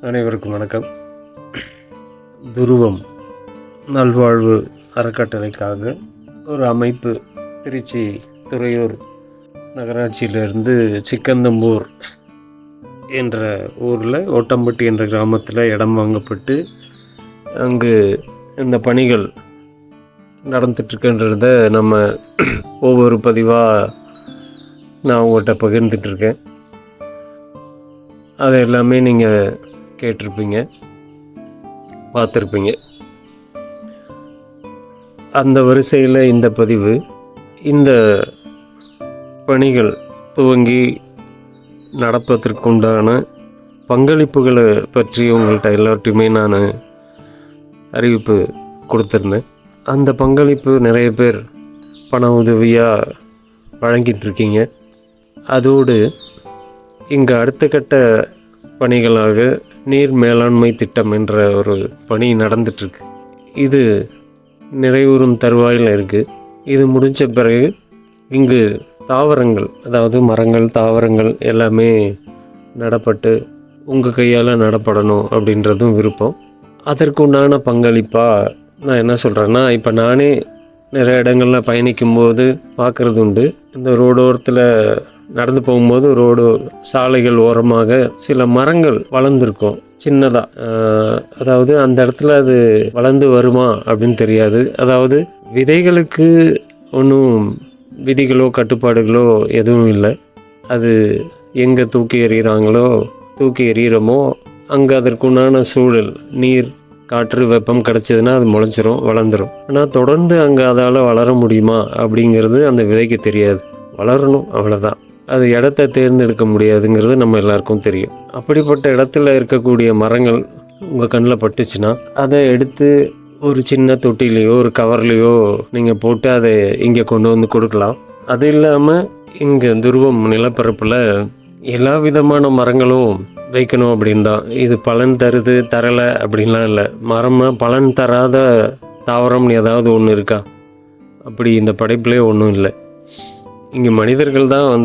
அனைவருக்கும் வணக்கம். துருவம் நல்வாழ்வு அறக்கட்டளைக்காக ஒரு அமைப்பு திருச்சி துறையூர் நகராட்சியிலிருந்து சிக்கந்தம்பூர் என்ற ஊரில் ஓட்டம்பட்டி என்ற கிராமத்தில் இடம் வாங்கப்பட்டு அங்கு இந்த பணிகள் நடந்துட்டுருக்குன்றத நம்ம ஒவ்வொரு பதிவாக நான் உங்கள்கிட்ட பகிர்ந்துட்டுருக்கேன். அது எல்லாமே நீங்கள் கேட்டிருப்பீங்க, பார்த்துருப்பீங்க. அந்த வரிசையில் இந்த பதிவு, இந்த பணிகள் துவங்கி நடப்பதற்குண்டான பங்களிப்புகளை பற்றி உங்கள்கிட்ட எல்லாத்தையுமே நான் அறிவிப்பு கொடுத்துருந்தேன். அந்த பங்களிப்பு நிறைய பேர் பண உதவியாக வழங்கிட்டுருக்கீங்க. அதோடு இங்கே அடுத்த கட்ட பணிகளாக நீர் மேலாண்மை திட்டம் என்ற ஒரு பணி நடந்துட்டுருக்கு. இது நிறைவுறும் தருவாயில் இருக்குது. இது முடித்த பிறகு இங்கு தாவரங்கள், அதாவது மரங்கள், தாவரங்கள் எல்லாமே நடப்பட்டு உங்கள் கையால் நடப்படணும் அப்படின்றதும் விருப்பம். அதற்குண்டான பங்களிப்பாக நான் என்ன சொல்கிறேன்னா, இப்போ நானே நிறைய இடங்களில் பயணிக்கும்போது பார்க்குறது உண்டு. இந்த ரோடோரத்தில் நடந்து போகும்போது ரோடு சாலைகள் ஓரமாக சில மரங்கள் வளர்ந்துருக்கும் சின்னதாக. அதாவது அந்த இடத்துல அது வளர்ந்து வருமா அப்படின்னு தெரியாது. அதாவது விதைகளுக்கு ஒன்றும் விதிகளோ கட்டுப்பாடுகளோ எதுவும் இல்லை. அது எங்கே தூக்கி எறிகிறாங்களோ, தூக்கி எறிகிறோமோ அங்கே அதற்குண்டான சூழல், நீர், காற்று, வெப்பம் கிடச்சிதுன்னா அது முளைச்சிரும், வளர்ந்துடும். ஆனால் தொடர்ந்து அங்கே அதால் வளர முடியுமா அப்படிங்கிறது அந்த விதைக்கு தெரியாது. வளரணும், அவ்வளோதான். அது இடத்த தேர்ந்தெடுக்க முடியாதுங்கிறது நம்ம எல்லாருக்கும் தெரியும். அப்படிப்பட்ட இடத்துல இருக்கக்கூடிய மரங்கள் உங்கள் கண்ணில் பட்டுச்சுன்னா அதை எடுத்து ஒரு சின்ன தொட்டிலையோ ஒரு கவர்லேயோ நீங்கள் போட்டு அதை இங்கே கொண்டு வந்து கொடுக்கலாம். அது இல்லாமல் இங்கே துருவம் நிலப்பரப்பில் எல்லா விதமான மரங்களும் வைக்கணும் அப்படின்னு தான். இது பலன் தருது தரலை அப்படின்லாம் இல்லை. மரம்னா பலன் தராத தாவரம்னு ஏதாவது ஒன்று இருக்கா? அப்படி இந்த படைப்பிலே ஒன்றும் இல்லை. இங்கே மனிதர்கள் தான்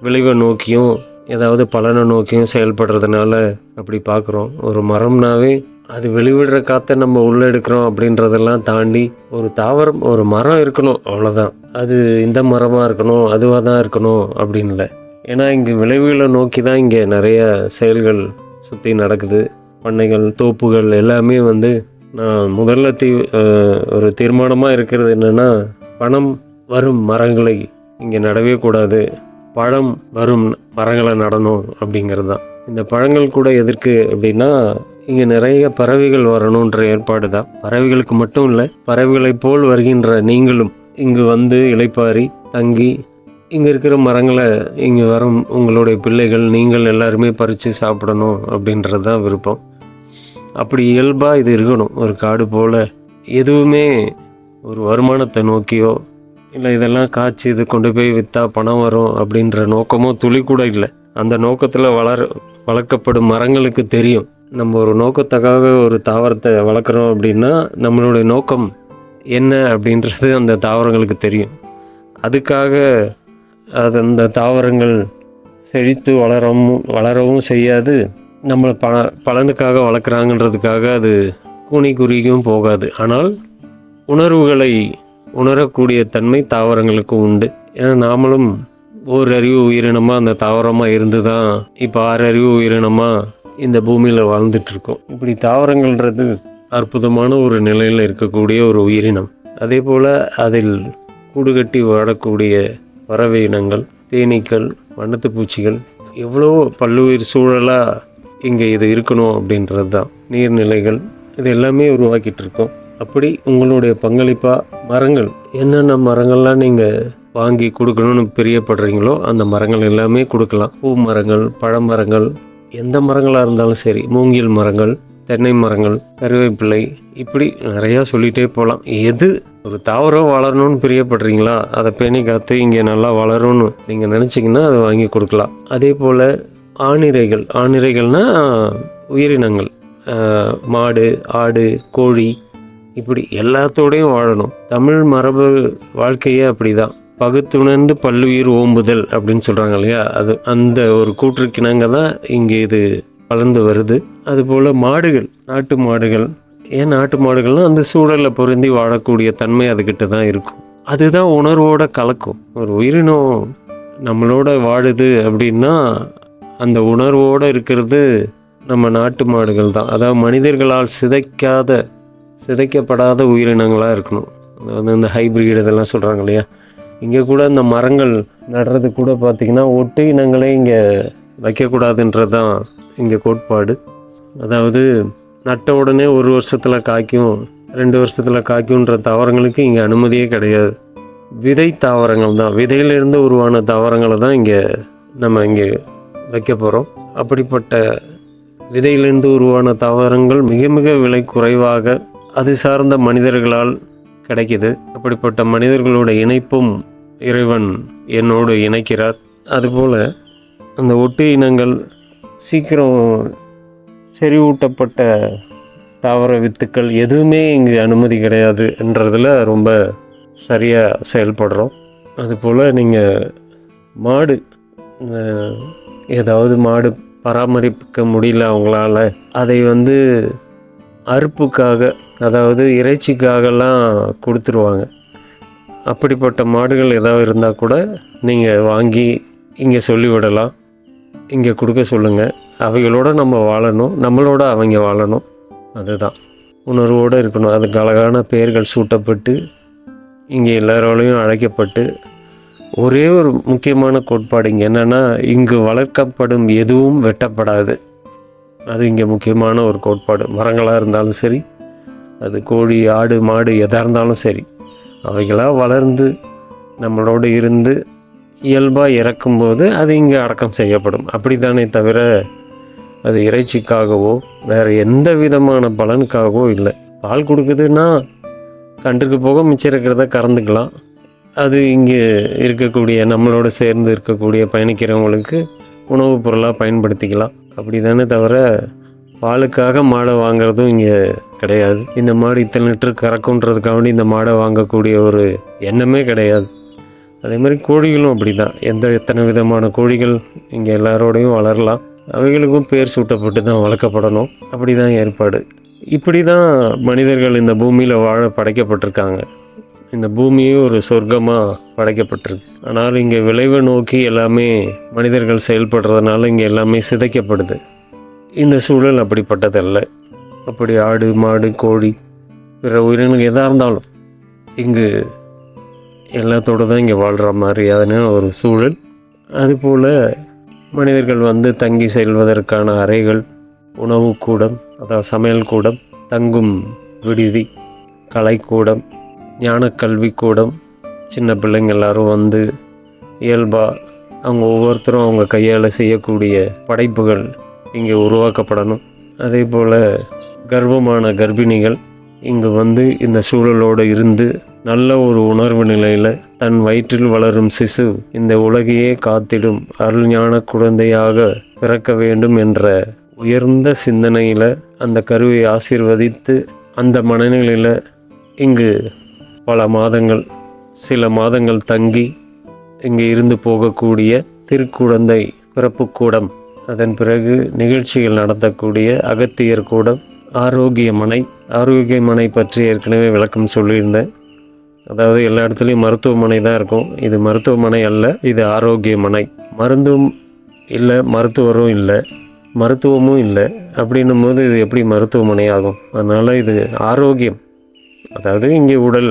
விளைவை நோக்கியும் ஏதாவது பலனை நோக்கியும் செயல்படுறதுனால அப்படி பார்க்குறோம். ஒரு மரம்னாவே அது வெளிவிடுற காற்றை நம்ம உள்ளே எடுக்கிறோம் அப்படின்றதெல்லாம் தாண்டி ஒரு தாவரம், ஒரு மரம் இருக்கணும், அவ்வளோதான். அது இந்த மரமாக இருக்கணும், அதுவாக தான் இருக்கணும் அப்படின்னு இல்லை. ஏன்னா இங்கே விளைவுகளை நோக்கி தான் இங்கே நிறைய செயல்கள் சுற்றி நடக்குது. பண்ணைகள், தோப்புகள் எல்லாமே நான் முதல்ல ஒரு தீர்மானமாக இருக்கிறது என்னென்னா, பணம் வரும் மரங்களை இங்கே நடவே கூடாது, பழம் வரும் மரங்களை நடணும் அப்படிங்கிறது தான். இந்த பழங்கள் கூட எதற்கு அப்படின்னா, இங்கே நிறைய பறவைகள் வரணுன்ற ஏற்பாடு தான். பறவைகளுக்கு மட்டும் இல்லை, பறவைகளைப் போல் வருகின்ற நீங்களும் இங்கு இளைப்பாரி தங்கி இங்கே இருக்கிற மரங்களை இங்கே வரும் உங்களுடைய பிள்ளைகள், நீங்கள் எல்லாருமே பறித்து சாப்பிடணும் அப்படின்றது தான் விருப்பம். அப்படி இயல்பாக இது இருக்கணும். ஒரு காடு போல் எதுவுமே ஒரு வருமானத்தை நோக்கியோ இல்லை இதெல்லாம் காய்ச்சி இது கொண்டு போய் விற்றா பணம் வரும் அப்படின்ற நோக்கமோ துளி கூட இல்லை. அந்த நோக்கத்தில் வளர்க்கப்படும் மரங்களுக்கு தெரியும், நம்ம ஒரு நோக்கத்துக்காக ஒரு தாவரத்தை வளர்க்குறோம் அப்படின்னா நம்மளுடைய நோக்கம் என்ன அப்படின்றது அந்த தாவரங்களுக்கு தெரியும். அதுக்காக அந்த தாவரங்கள் செழித்து வளரவும் செய்யாது. நம்மளை பலனுக்காக வளர்க்குறாங்கன்றதுக்காக அது கூனி குறுகியும் போகாது. ஆனால் உணர்வுகளை உணரக்கூடிய தன்மை தாவரங்களுக்கு உண்டு. ஏன்னா நாமளும் ஒரு அறிவு உயிரினமாக அந்த தாவரமாக இருந்து தான் இப்போ 6 அறிவு உயிரினமாக இந்த பூமியில் வாழ்ந்துட்டுருக்கோம். இப்படி தாவரங்கள்ன்றது அற்புதமான ஒரு நிலையில் இருக்கக்கூடிய ஒரு உயிரினம். அதே போல் அதில் கூடுகட்டி வாழக்கூடிய பறவை இனங்கள், தேனீக்கள், வண்ணத்து பூச்சிகள், எவ்வளோ பல்லுயிர் சூழலாக இங்கே இது இருக்கணும் அப்படின்றது தான். நீர்நிலைகள், இது எல்லாமே உருவாக்கிட்டு இருக்கோம். அப்படி உங்களுடைய பங்களிப்பாக மரங்கள், என்னென்ன மரங்கள்லாம் நீங்கள் வாங்கி கொடுக்கணும்னு பிரியப்படுறீங்களோ அந்த மரங்கள் எல்லாமே கொடுக்கலாம். பூ மரங்கள், பழமரங்கள், எந்த மரங்களாக இருந்தாலும் சரி, மூங்கில் மரங்கள், தென்னை மரங்கள், கருவேப்பிள்ளை, இப்படி நிறையா சொல்லிகிட்டே போகலாம். எது ஒரு தாவரம் வளரணும்னு பிரியப்படுறீங்களா, அதை பேணி காத்து இங்கே நல்லா வளரும்னு நீங்கள் நினச்சிங்கன்னா அதை வாங்கி கொடுக்கலாம். அதே போல் ஆணிரைகள்னால் உயிரினங்கள், மாடு, ஆடு, கோழி, இப்படி எல்லாத்தோடையும் வாழணும். தமிழ் மரபு வாழ்க்கையே அப்படி தான். பகுத்துணர்ந்து பல்லுயிர் ஓம்புதல் அப்படின்னு சொல்கிறாங்க இல்லையா, அது அந்த ஒரு கூற்றுக்கிணங்க தான் இங்கே இது வளர்ந்து வருது. அதுபோல் மாடுகள், நாட்டு மாடுகள், ஏன் நாட்டு மாடுகள்னால் அந்த சூழலில் பொருந்தி வாழக்கூடிய தன்மை அதுக்கிட்ட தான் இருக்கும். அதுதான் உணர்வோட கலக்கும். ஒரு உயிரினம் நம்மளோட வாழுது அப்படின்னா அந்த உணர்வோடு இருக்கிறது நம்ம நாட்டு மாடுகள் தான். அதாவது மனிதர்களால் சிதைக்கப்படாத உயிரினங்களாக இருக்கணும். அதாவது இந்த ஹைப்ரிட் இதெல்லாம் சொல்கிறாங்க இல்லையா, இங்கே கூட இந்த மரங்கள் நடுறது கூட பார்த்திங்கன்னா ஒட்டு இனங்களே இங்கே வைக்கக்கூடாதுன்றது தான் இங்கே கோட்பாடு. அதாவது நட்ட உடனே 1 வருஷத்தில் காய்க்கும், 2 வருஷத்தில் காய்க்குன்ற தாவரங்களுக்கு இங்கே அனுமதியே கிடையாது. விதை தாவரங்கள் தான், விதையிலிருந்து உருவான தாவரங்களை தான் நம்ம இங்கே வைக்க போகிறோம். அப்படிப்பட்ட விதையிலிருந்து உருவான தாவரங்கள் மிக மிக விலை குறைவாக அது சார்ந்த மனிதர்களால் கிடைக்கிது. அப்படிப்பட்ட மனிதர்களோட இணைப்பும் இறைவன் என்னோடு இணைக்கிறார். அதுபோல் அந்த ஒட்டு இனங்கள் சீக்கிரம் செறிவூட்டப்பட்ட தாவர வித்துக்கள் எதுவுமே இங்கு அனுமதி கிடையாது என்றதில் ரொம்ப சரியாக செயல்படுறோம். அதுபோல் நீங்கள் மாடு, ஏதாவது மாடு பராமரிக்க முடியல அவங்களால, அதை அறுப்புக்காக, அதாவது இறைச்சிக்காகலாம் கொடுத்துருவாங்க. அப்படிப்பட்ட மாடுகள் ஏதாவது இருந்தால் கூட நீங்கள் வாங்கி இங்கே சொல்லிவிடலாம், இங்கே கொடுக்க சொல்லுங்கள். அவைகளோடு நம்ம வாழணும், நம்மளோட அவங்க வாழணும். அதுதான் உணர்வோடு இருக்கணும். அதுக்கு அழகான பெயர்கள் சூட்டப்பட்டு இங்கே எல்லாரோடையும் அழைக்கப்பட்டு, ஒரே ஒரு முக்கியமான கோட்பாடு இங்கே என்னென்னா, இங்கு வளர்க்கப்படும் எதுவும் வெட்டப்படாது. அது இங்கே முக்கியமான ஒரு கோட்பாடு. மரங்களாக இருந்தாலும் சரி, அது கோழி, ஆடு, மாடு எதாக இருந்தாலும் சரி, அவைகளாக வளர்ந்து நம்மளோடு இருந்து இயல்பாக இறக்கும்போது அது இங்கே அடக்கம் செய்யப்படும். அப்படி தானே தவிர அது இறைச்சிக்காகவோ வேறு எந்த விதமான பலனுக்காகவோ இல்லை. பால் கொடுக்குதுன்னா கன்றுக்கு போக மிச்சம் இருக்கிறத கறந்துக்கலாம். அது இங்கே இருக்கக்கூடிய நம்மளோட சேர்ந்து இருக்கக்கூடிய பயணிக்கிறவங்களுக்கு உணவுப் பொருளாக பயன்படுத்திக்கலாம். அப்படி தானே தவிர பாலுக்காக மாடை வாங்குறதும் இங்கே கிடையாது. இந்த மாடு இத்தனை லிட்டர் கறக்குன்றதுக்காக இந்த மாடை வாங்கக்கூடிய ஒரு எண்ணமே கிடையாது. அதே மாதிரி கோழிகளும் அப்படி தான். எத்தனை விதமான கோழிகள் இங்கே எல்லாரோடையும் வளரலாம். அவைகளுக்கும் பேர் சூட்டப்பட்டு தான் வளர்க்கப்படணும். அப்படி தான் ஏற்பாடு. இப்படி தான் மனிதர்கள் இந்த பூமியில் வாழ படைக்கப்பட்டிருக்காங்க. இந்த பூமியே ஒரு சொர்க்கமாக படைக்கப்பட்டிருக்கு. ஆனால் இங்கே விளைவை நோக்கி எல்லாமே மனிதர்கள் செயல்படுறதுனால இங்கே எல்லாமே சிதைக்கப்படுது. இந்த சூழல் அப்படிப்பட்டதல்ல. அப்படி ஆடு, மாடு, கோழி, பிற உயிரினங்கள் எதாக இருந்தாலும் இங்கு எல்லாத்தோடு தான் இங்கே வாழ்கிற மாதிரியான ஒரு சூழல். அதுபோல் மனிதர்கள் தங்கி செல்வதற்கான அறைகள், உணவு கூடம், அதாவது சமையல் கூடம், தங்கும் விடுதி, கலைக்கூடம், ஞான கல்வி கூடம், சின்ன பிள்ளைங்க எல்லோரும் இயல்பாக அவங்க ஒவ்வொருத்தரும் அவங்க கையால் செய்யக்கூடிய படைப்புகள் இங்கே உருவாக்கப்படணும். அதே போல் கர்ப்பமான கர்ப்பிணிகள் இங்கு இந்த சூழலோடு இருந்து நல்ல ஒரு உணர்வு நிலையில் தன் வயிற்றில் வளரும் சிசு இந்த உலகையே காத்திடும் அருள்ஞான குழந்தையாக பிறக்க வேண்டும் என்ற உயர்ந்த சிந்தனையில் அந்த கருவை ஆசீர்வதித்து அந்த மனநிலையில் இங்கு சில மாதங்கள் தங்கி இங்கே இருந்து போகக்கூடிய திருக்குழந்தை பிறப்புக்கூடம், அதன் பிறகு நிகழ்ச்சிகள் நடத்தக்கூடிய அகத்தியர் கூடம், ஆரோக்கியமனை பற்றி ஏற்கனவே விளக்கம் சொல்லியிருந்தேன். அதாவது எல்லா இடத்துலையும் மருத்துவமனை தான் இருக்கும். இது மருத்துவமனை அல்ல, இது ஆரோக்கியமனை. மருந்தும் இல்லை, மருத்துவரும் இல்லை, மருத்துவமும் இல்லை. அப்படின்னும் போது இது எப்படி மருத்துவமனை ஆகும்? அதனால் இது ஆரோக்கியம். அதாவது இங்கே உடல்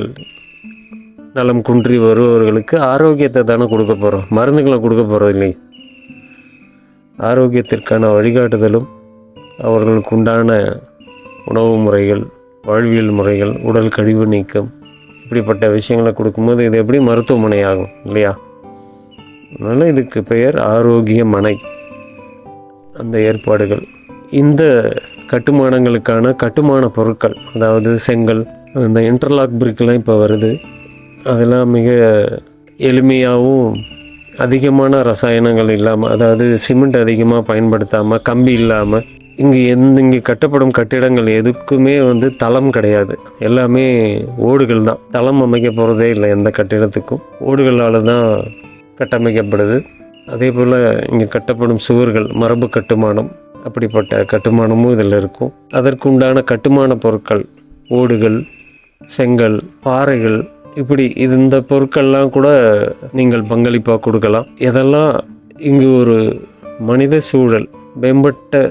நலம் குன்றி வருபவர்களுக்கு ஆரோக்கியத்தை தானே கொடுக்க போகிறோம், மருந்துகளை கொடுக்க போகிறது இல்லை. ஆரோக்கியத்திற்கான வழிகாட்டுதலும் அவர்களுக்கு உண்டான உணவு முறைகள், வாழ்வியல் முறைகள், உடல் கழிவு நீக்கம், இப்படிப்பட்ட விஷயங்களை கொடுக்கும்போது இது எப்படி மருத்துவமனை ஆகும் இல்லையா? அதனால் இதுக்கு பெயர் ஆரோக்கியமனை. அந்த ஏற்பாடுகள், இந்த கட்டுமானங்களுக்கான கட்டுமான பொருட்கள், அதாவது செங்கல், அந்த இன்டர்லாக் பிரிக்கெலாம் இப்போ வருது. அதெல்லாம் மிக எளிமையாகவும் அதிகமான ரசாயனங்கள் இல்லாமல், அதாவது சிமெண்ட் அதிகமாக பயன்படுத்தாமல், கம்பி இல்லாமல், இங்கே கட்டப்படும் கட்டிடங்கள் எதுக்குமே தளம் கிடையாது. எல்லாமே ஓடுகள் தான். தளம் அமைக்க போகிறதே இல்லை எந்த கட்டிடத்துக்கும். ஓடுகளால் தான் கட்டமைக்கப்படுது. அதே போல் இங்கே கட்டப்படும் சுவர்கள் மரபு கட்டுமானம். அப்படிப்பட்ட கட்டுமானமும் இதில் இருக்கும். அதற்குண்டான கட்டுமான பொருட்கள், ஓடுகள், செங்கல், பாறைகள், இப்படி இந்த பொருட்கள்லாம் கூட நீங்கள் பங்களிப்பாக கொடுக்கலாம். இதெல்லாம் இங்கு ஒரு மனித சூழல் மேம்பட்ட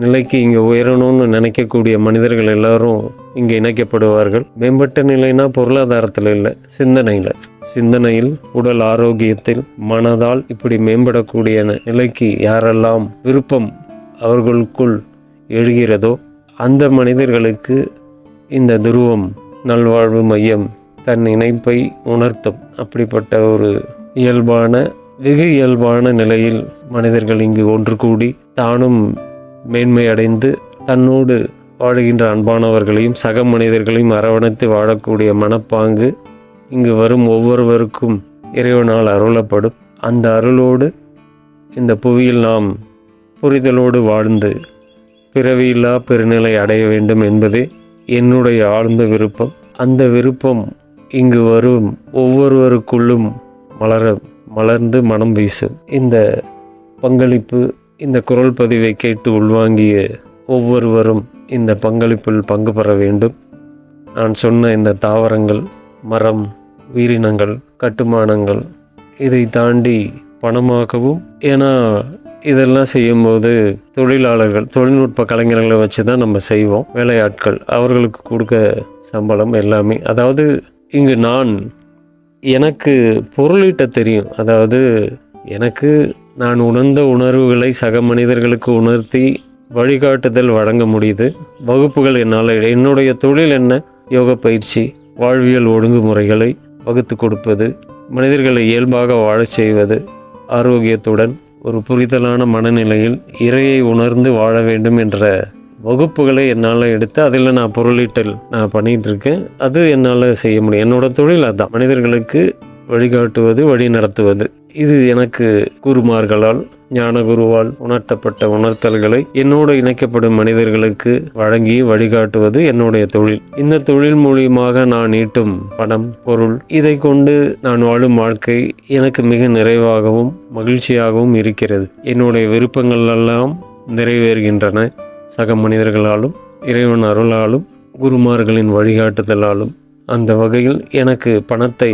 நிலைக்கு இங்கே உயரணும்னு நினைக்கக்கூடிய மனிதர்கள் எல்லாரும் இங்கே இணைக்கப்படுவார்கள். மேம்பட்ட நிலைனா பொருளாதாரத்தில் இல்லை, சிந்தனையில், உடல் ஆரோக்கியத்தில், மனதால் இப்படி மேம்படக்கூடிய நிலைக்கு யாரெல்லாம் விருப்பம் அவர்களுக்குள் எழுகிறதோ அந்த மனிதர்களுக்கு இந்த துருவம் நல்வாழ்வு மையம் தன் இணைப்பை உணர்த்தும். அப்படிப்பட்ட ஒரு வெகு இயல்பான நிலையில் மனிதர்கள் இங்கு ஒன்று கூடி தானும் மேன்மை அடைந்து தன்னோடு வாழுகின்ற அன்பானவர்களையும் சக மனிதர்களையும் அரவணைத்து வாழக்கூடிய மனப்பாங்கு இங்கு வரும் ஒவ்வொருவருக்கும் இறைவனால் அருளப்படும். அந்த அருளோடு இந்த புவியில் நாம் புரிதலோடு வாழ்ந்து பிறவியில்லா பெருநிலை அடைய வேண்டும் என்பதே என்னுடைய ஆழ்ந்த விருப்பம். அந்த விருப்பம் இங்கு வரும் ஒவ்வொருவருக்குள்ளும் மலர்ந்து மனம் வீசும். இந்த பங்களிப்பு, இந்த குரல் பதிவை கேட்டு உள்வாங்கிய ஒவ்வொருவரும் இந்த பங்களிப்பில் பங்கு பெற வேண்டும். நான் சொன்ன இந்த தாவரங்கள், மரம், உயிரினங்கள், கட்டுமானங்கள், இதை தாண்டி பணமாகவும், ஏன்னா இதெல்லாம் செய்யும்போது தொழிலாளர்கள், தொழில்நுட்ப கலைஞர்களை வச்சு தான் நம்ம செய்வோம். வேலையாட்கள், அவர்களுக்கு கொடுக்க சம்பளம் எல்லாமே. அதாவது இங்கு எனக்கு பொருளீட்ட தெரியும். அதாவது எனக்கு நான் உணர்ந்த உணர்வுகளை சக மனிதர்களுக்கு உணர்த்தி வழிகாட்டுதல் வழங்க முடியுது. வகுப்புகள் என்னால், என்னுடைய தொழில் என்ன, யோக பயிற்சி, வாழ்வியல் ஒழுங்குமுறைகளை வகுத்து கொடுப்பது, மனிதர்களை இயல்பாக வாழச் செய்வது, ஆரோக்கியத்துடன் ஒரு புரிதலான மனநிலையில் இறையை உணர்ந்து வாழ வேண்டும் என்ற வகுப்புகளை என்னால் எடுத்து அதில் நான் பொருளீட்டல் நான் பண்ணிகிட்ருக்கேன். அது என்னால் செய்ய முடியும். என்னோடய தொழில் அதுதான், மனிதர்களுக்கு வழிகாட்டுவது, வழி நடத்துவது. இது எனக்கு குருமார்களால், ஞானகுருவால் உணர்த்தப்பட்ட உணர்த்தல்களை என்னோடு இணைக்கப்படும் மனிதர்களுக்கு வழங்கி வழிகாட்டுவது என்னுடைய தொழில். இந்த தொழில் மூலியமாக நான் ஈட்டும் பணம், பொருள், இதை கொண்டு நான் வாழும் வாழ்க்கை எனக்கு மிக நிறைவாகவும் மகிழ்ச்சியாகவும் இருக்கிறது. என்னுடைய விருப்பங்கள் எல்லாம் நிறைவேறுகின்றன. சக மனிதர்களாலும், இறைவன் அருளாலும், குருமார்களின் வழிகாட்டுதலாலும். அந்த வகையில் எனக்கு பணத்தை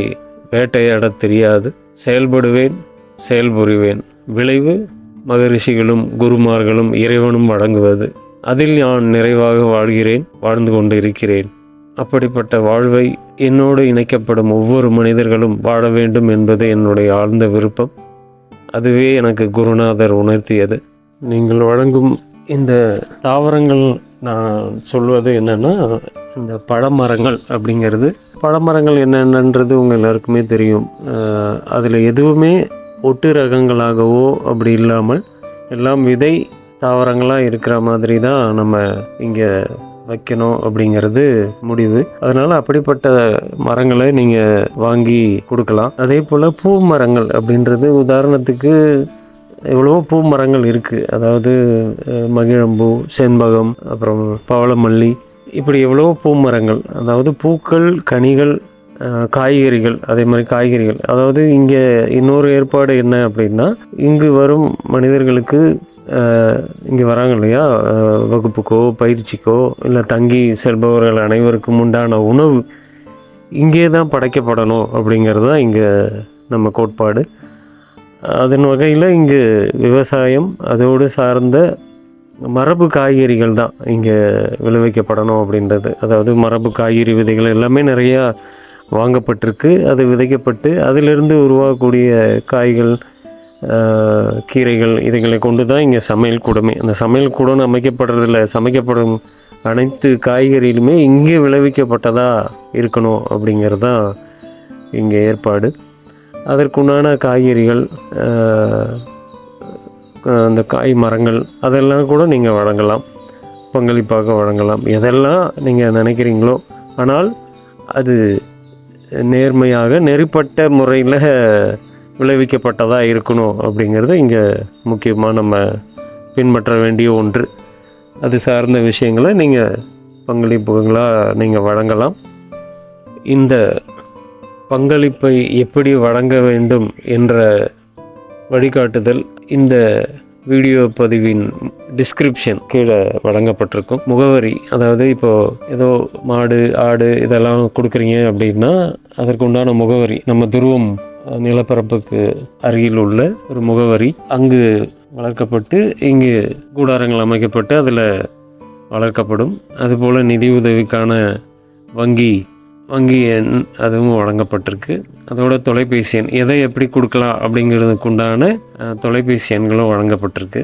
வேட்டையாட தெரியாது. செயல்படுவேன், செயல்புரிவேன். விளைவு மகரிஷிகளும் குருமார்களும் இறைவனும் வழங்குவது. அதில் நான் நிறைவாக வாழ்ந்து கொண்டு இருக்கிறேன். அப்படிப்பட்ட வாழ்வை என்னோடு இணைக்கப்படும் ஒவ்வொரு மனிதர்களும் வாழ வேண்டும் என்பது என்னுடைய ஆழ்ந்த விருப்பம். அதுவே எனக்கு குருநாதர் உணர்த்தியது. நீங்கள் வழங்கும் இந்த தாவரங்கள், நான் சொல்வது என்னென்னா, இந்த பழமரங்கள் அப்படிங்கிறது, பழமரங்கள் என்னென்னன்றது உங்கள் எல்லாருக்குமே தெரியும். அதில் எதுவுமே ஒட்டு ரகங்களாகவோ அப்படி இல்லாமல் எல்லாம் விதை தாவரங்களாக இருக்கிற மாதிரி தான் நம்ம இங்கே வைக்கணும் அப்படிங்கிறது முடிவு. அதனால் அப்படிப்பட்ட மரங்களை நீங்கள் வாங்கி கொடுக்கலாம். அதே போல் பூ மரங்கள் அப்படின்றது, உதாரணத்துக்கு எவ்வளவோ பூ மரங்கள் இருக்குது. அதாவது மகிழம்பூ, செண்பகம், அப்புறம் பவளமல்லி, இப்படி எவ்வளவோ பூ மரங்கள். அதாவது பூக்கள், கனிகள், காய்கறிகள், அதே மாதிரி காய்கறிகள். அதாவது இங்கே இன்னொரு ஏற்பாடு என்ன அப்படின்னா, இங்கு வரும் மனிதர்களுக்கு, இங்கே வராங்க இல்லையா, வகுப்புக்கோ பயிற்சிக்கோ இல்லை தங்கி செல்பவர்கள் அனைவருக்கும் உண்டான உணவு இங்கே தான் படைக்கப்படணும் அப்படிங்கிறது தான் இங்கே நம்ம கோட்பாடு. அதன் வகையில் இங்கு விவசாயம், அதோடு சார்ந்த மரபு காய்கறிகள் தான் இங்கே விளைவிக்கப்படணும் அப்படின்றது. அதாவது மரபு காய்கறி விதைகள் எல்லாமே நிறையா வாங்கப்பட்டிருக்கு. அது விதைக்கப்பட்டு அதிலிருந்து உருவாகக்கூடிய காய்கள், கீரைகள், இதுகளை கொண்டு தான் இங்கே சமையல் கூடமே. அந்த சமையல் கூடன்னு அமைக்கப்படுறதில்ல, சமைக்கப்படும் அனைத்து காய்கறிகளுமே இங்கே விளைவிக்கப்பட்டதாக இருக்கணும் அப்படிங்கிறது தான் இங்கே ஏற்பாடு. அதற்குண்டான காய்கறிகள், அந்த காய் மரங்கள், அதெல்லாம் கூட நீங்கள் வழங்கலாம், பங்களிப்பாக வழங்கலாம். எதெல்லாம் நீங்கள் நினைக்கிறீங்களோ, ஆனால் அது நேர்மையாக நெறிப்பட்ட முறையில் விளைவிக்கப்பட்டதாக இருக்கணும் அப்படிங்கிறது இங்கே முக்கியமாக நம்ம பின்பற்ற வேண்டிய ஒன்று. அது சார்ந்த விஷயங்களை நீங்கள் பங்களிப்புகளாக நீங்கள் வழங்கலாம். இந்த பங்களிப்பை எப்படி வழங்க வேண்டும் என்ற வழிகாட்டுதல் இந்த வீடியோ பதிவின் டிஸ்கிரிப்ஷன் கீழே வழங்கப்பட்டிருக்கும். முகவரி, அதாவது இப்போது ஏதோ மாடு ஆடு இதெல்லாம் கொடுக்குறீங்க அப்படின்னா அதற்கு உண்டான முகவரி நம்ம துருவம் நிலப்பரப்புக்கு அருகில் உள்ள ஒரு முகவரி, அங்கு வளர்க்கப்பட்டு இங்கு கூடாரங்கள் அமைக்கப்பட்டு அதில் வளர்க்கப்படும். அதுபோல் நிதி உதவிக்கான வங்கி எண் அதுவும் வழங்கப்பட்டிருக்கு. அதோட தொலைபேசி எண், எதை எப்படி கொடுக்கலாம் அப்படிங்கிறதுக்கு உண்டான தொலைபேசி எண்களும் வழங்கப்பட்டிருக்கு.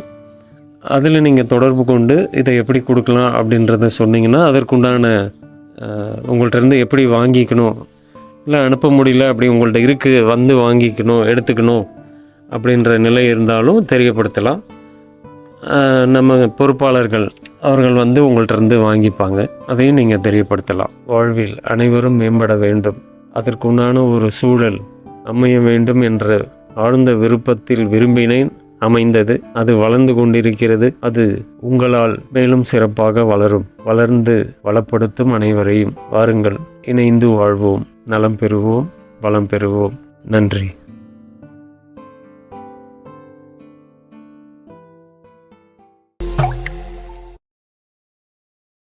அதில் நீங்கள் தொடர்பு கொண்டு இதை எப்படி கொடுக்கலாம் அப்படின்றத சொன்னீங்கன்னா அதற்குண்டான உங்கள்கிட்ட எப்படி வாங்கிக்கணும், இல்லை அனுப்ப முடியல அப்படி உங்கள்கிட்ட இருக்குது வந்து வாங்கிக்கணும் எடுத்துக்கணும் அப்படின்ற நிலை இருந்தாலும் தெரியப்படுத்தலாம். நம்ம பொறுப்பாளர்கள் அவர்கள் வந்து உங்கள்கிட்ட வாங்கிப்பாங்க, அதையும் நீங்கள் தெரியப்படுத்தலாம். வாழ்வில் அனைவரும் மேம்பட வேண்டும், அதற்குண்டான ஒரு சூழல் அமைய வேண்டும் என்ற ஆழ்ந்த விருப்பத்தில் விரும்பினேன், அமைந்தது. அது வளர்ந்து கொண்டிருக்கிறது. அது உங்களால் மேலும் சிறப்பாக வளரும். வளர்ந்து வளப்படுத்தும் அனைவரையும் வாருங்கள், இணைந்து வாழ்வோம், நலம் பெறுவோம், வளம் பெறுவோம். நன்றி.